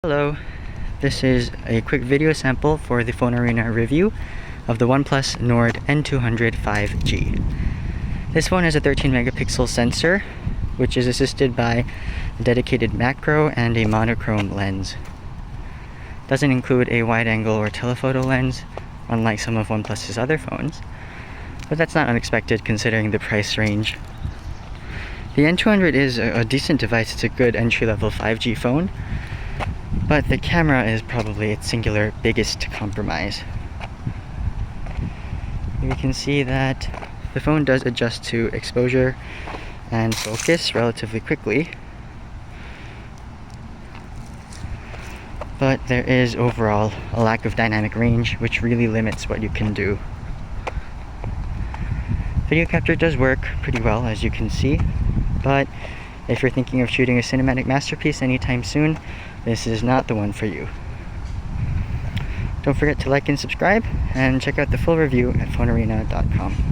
Hello, this is a quick video sample for the PhoneArena review of the OnePlus Nord N200 5G. This phone has a 13 megapixel sensor, which is assisted by a dedicated macro and a monochrome lens. Doesn't include a wide angle or telephoto lens, unlike some of OnePlus's other phones, but that's not unexpected considering the price range. The N200 is a decent device. It's a good entry-level 5G phone, but the camera is probably its singular biggest compromise. You can see that the phone does adjust to exposure and focus relatively quickly, but there is overall a lack of dynamic range, which really limits what you can do. Video capture does work pretty well, as you can see, but if you're thinking of shooting a cinematic masterpiece anytime soon, this is not the one for you. Don't forget to like and subscribe, and check out the full review at PhoneArena.com.